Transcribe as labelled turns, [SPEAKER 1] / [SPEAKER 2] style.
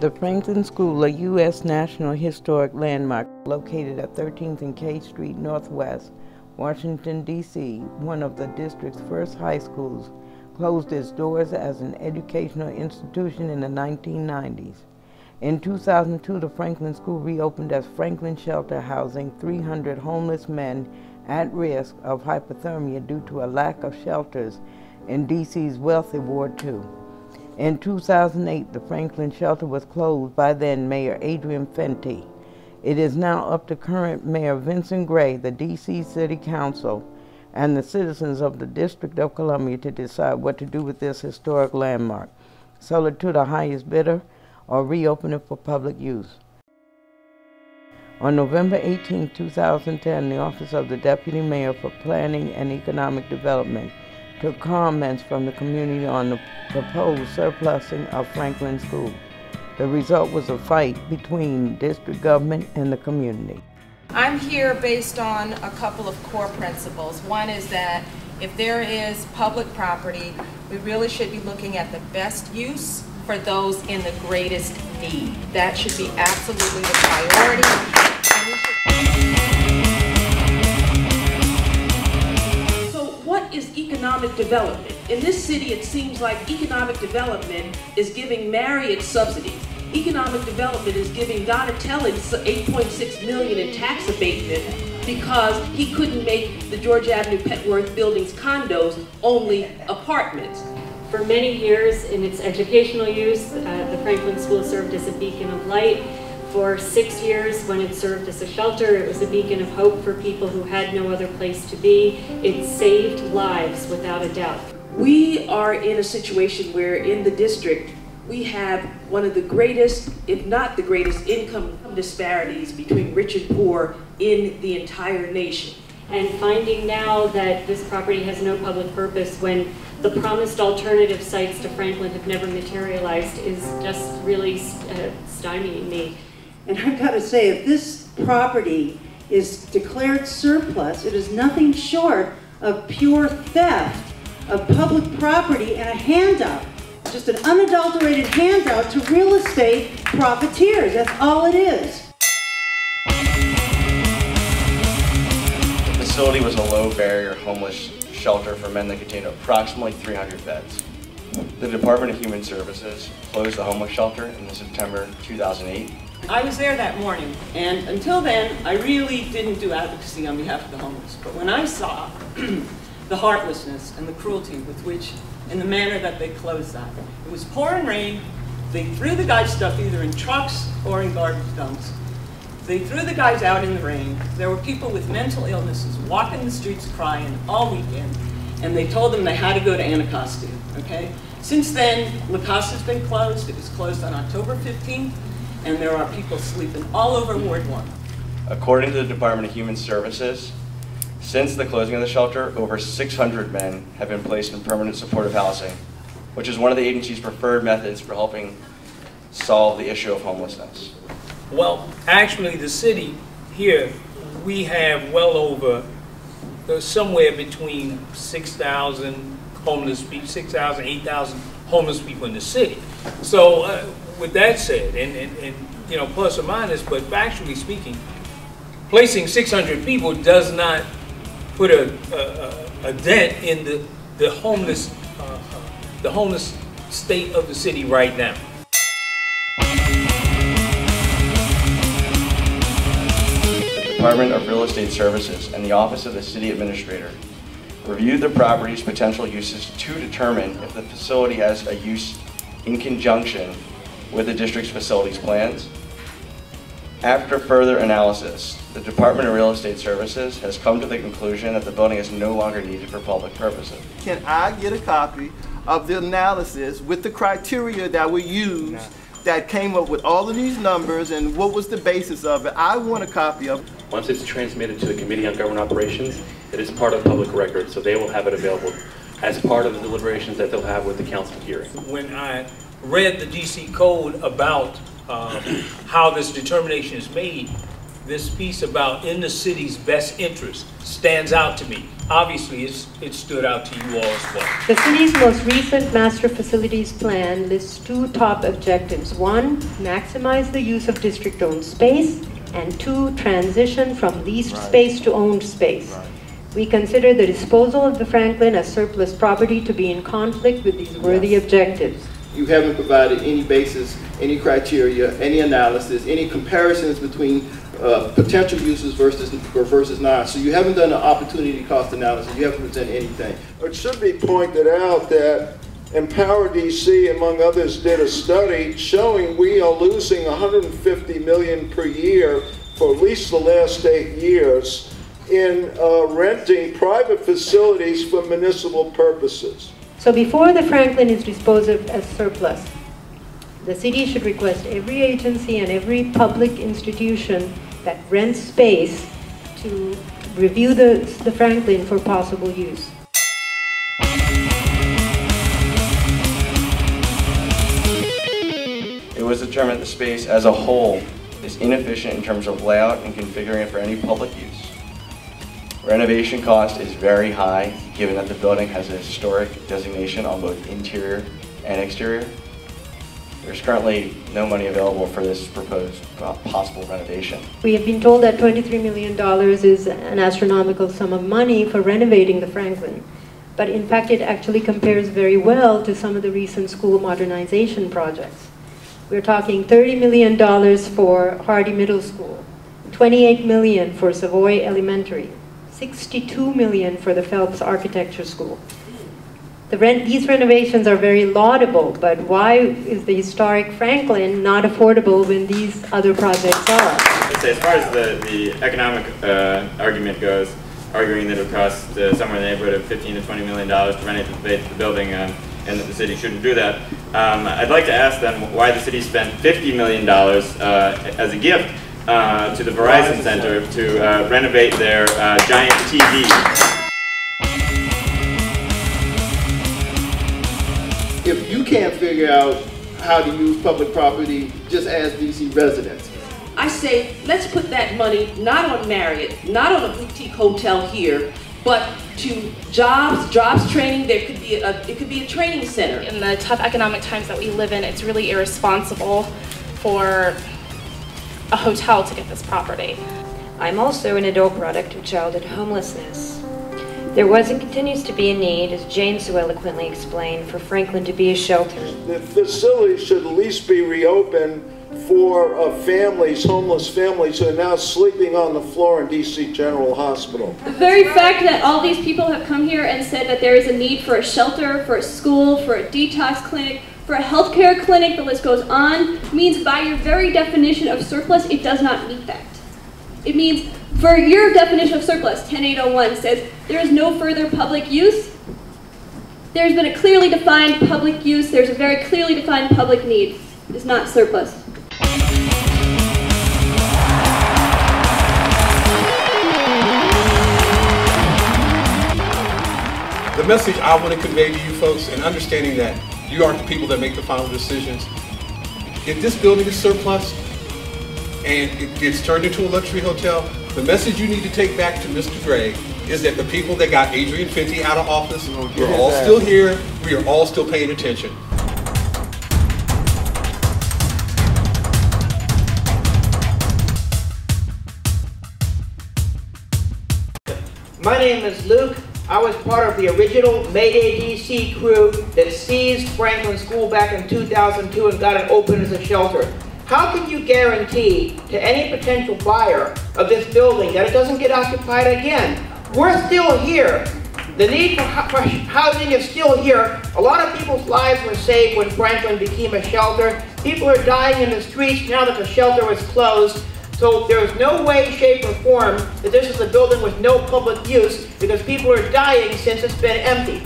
[SPEAKER 1] The Franklin School, a U.S. National Historic Landmark located at 13th and K Street Northwest, Washington, D.C., one of the district's first high schools, closed its doors as an educational institution in the 1990s. In 2002, the Franklin School reopened as Franklin Shelter, housing 300 homeless men at risk of hypothermia due to a lack of shelters in D.C.'s wealthy Ward 2. In 2008, the Franklin Shelter was closed by then Mayor Adrian Fenty. It is now up to current Mayor Vincent Gray, the D.C. City Council, and the citizens of the District of Columbia to decide what to do with this historic landmark: sell it to the highest bidder or reopen it for public use. On November 18, 2010, the Office of the Deputy Mayor for Planning and Economic Development took comments from the community on the proposed surplusing of Franklin School. The result was a fight between district government and the community.
[SPEAKER 2] I'm here based on a couple of core principles. One is that if there is public property, we really should be looking at the best use for those in the greatest need. That should be absolutely the priority.
[SPEAKER 3] What is economic development? In this city, it seems like economic development is giving Marriott subsidies. Economic development is giving Donatelli $8.6 million in tax abatement because he couldn't make the George Avenue Petworth buildings condos, only apartments.
[SPEAKER 4] For many years in its educational use, the Franklin School served as a beacon of light. For 6 years, when it served as a shelter, it was a beacon of hope for people who had no other place to be. It saved lives, without a doubt.
[SPEAKER 3] We are in a situation where in the district, we have one of the greatest, if not the greatest, income disparities between rich and poor in the entire nation.
[SPEAKER 4] And finding now that this property has no public purpose when the promised alternative sites to Franklin have never materialized is just really stymieing me.
[SPEAKER 5] And I've got to say, if this property is declared surplus, it is nothing short of pure theft of public property and a handout. Just an unadulterated handout to real estate profiteers. That's all it is.
[SPEAKER 6] The facility was a low-barrier homeless shelter for men that contained approximately 300 beds. The Department of Human Services closed the homeless shelter in September 2008.
[SPEAKER 7] I was there that morning, and until then, I really didn't do advocacy on behalf of the homeless. But when I saw the heartlessness and the cruelty with which, in the manner that they closed that, it was pouring rain, they threw the guys' stuff either in trucks or in garbage dumps. They threw the guys out in the rain. There were people with mental illnesses walking the streets crying all weekend, and they told them they had to go to Anacostia, okay? Since then, La Costa's been closed. It was closed on October 15th. And there are people sleeping all over Ward 1.
[SPEAKER 6] According to the Department of Human Services, since the closing of the shelter, over 600 men have been placed in permanent supportive housing, which is one of the agency's preferred methods for helping solve the issue of homelessness.
[SPEAKER 8] Well, actually, the city here, we have well over somewhere between 6,000 homeless people, 6,000, 8,000 homeless people in the city. So, with that said, and you know, plus or minus, but factually speaking, placing 600 people does not put a dent in the homeless state of the city right now.
[SPEAKER 6] The Department of Real Estate Services and the Office of the City Administrator reviewed the property's potential uses to determine if the facility has a use in conjunction with the district's facilities plans. After further analysis, the Department of Real Estate Services has come to the conclusion that the building is no longer needed for public purposes.
[SPEAKER 9] Can I get a copy of the analysis with the criteria that were used that came up with all of these numbers and what was the basis of it? I want a copy of it.
[SPEAKER 10] Once it's transmitted to the Committee on Government Operations, it is part of public record, so they will have it available as part of the deliberations that they'll have with the council hearing.
[SPEAKER 8] When I read the DC code about how this determination is made, this piece about in the city's best interest stands out to me. Obviously, it stood out to you all as well.
[SPEAKER 11] The city's most recent master facilities plan lists two top objectives. One, maximize the use of district-owned space, and two, transition from leased space to owned space. We consider the disposal of the Franklin as surplus property to be in conflict with these worthy objectives.
[SPEAKER 9] You haven't provided any basis, any criteria, any analysis, any comparisons between potential uses versus not. So you haven't done an opportunity cost analysis. You haven't presented anything.
[SPEAKER 12] It should be pointed out that Empower DC, among others, did a study showing we are losing $150 million per year for at least the last 8 years in renting private facilities for municipal purposes.
[SPEAKER 11] So before the Franklin is disposed of as surplus, the city should request every agency and every public institution that rents space to review the Franklin for possible use.
[SPEAKER 6] It was determined the space as a whole is inefficient in terms of layout and configuring it for any public use. Renovation cost is very high, given that the building has a historic designation on both interior and exterior. There's currently no money available for this proposed possible renovation.
[SPEAKER 11] We have been told that $23 million is an astronomical sum of money for renovating the Franklin. But in fact, it actually compares very well to some of the recent school modernization projects. We're talking $30 million for Hardy Middle School, $28 million for Savoy Elementary, $62 million for the Phelps Architecture School. These renovations are very laudable, but why is the historic Franklin not affordable when these other projects are?
[SPEAKER 13] As far as the economic argument goes, arguing that it would cost somewhere in the neighborhood of $15 to $20 million to renovate the building and that the city shouldn't do that, I'd like to ask them why the city spent $50 million as a gift to the Verizon Center to renovate their giant TV.
[SPEAKER 9] If you can't figure out how to use public property, just ask DC residents.
[SPEAKER 3] I say, let's put that money not on Marriott, not on a boutique hotel here, but to jobs training. There could be it could be a training center.
[SPEAKER 14] In the tough economic times that we live in, it's really irresponsible for a hotel to get this property.
[SPEAKER 15] I'm also an adult product of childhood homelessness. There was and continues to be a need, as Jane so eloquently explained, for Franklin to be a shelter.
[SPEAKER 12] The facility should at least be reopened for families, homeless families who are now sleeping on the floor in DC General Hospital.
[SPEAKER 16] The very fact that all these people have come here and said that there is a need for a shelter, for a school, for a detox clinic, for a healthcare clinic, the list goes on, means by your very definition of surplus, it does not meet that. It means, for your definition of surplus, 10801 says there is no further public use. There's been a clearly defined public use. There's a very clearly defined public need. It's not surplus.
[SPEAKER 17] The message I want to convey to you folks, and understanding that you are the people that make the final decisions, if this building is surplus and it gets turned into a luxury hotel, the message you need to take back to Mr. Gray is that the people that got Adrian Fenty out of office, we're all still here, we are all still paying attention.
[SPEAKER 18] My name is Luke. I was part of the original Mayday DC crew that seized Franklin School back in 2002 and got it open as a shelter. How can you guarantee to any potential buyer of this building that it doesn't get occupied again? We're still here. The need for housing is still here. A lot of people's lives were saved when Franklin became a shelter. People are dying in the streets now that the shelter was closed. So there is no way, shape, or form that this is a building with no public use because people are dying since it's been empty.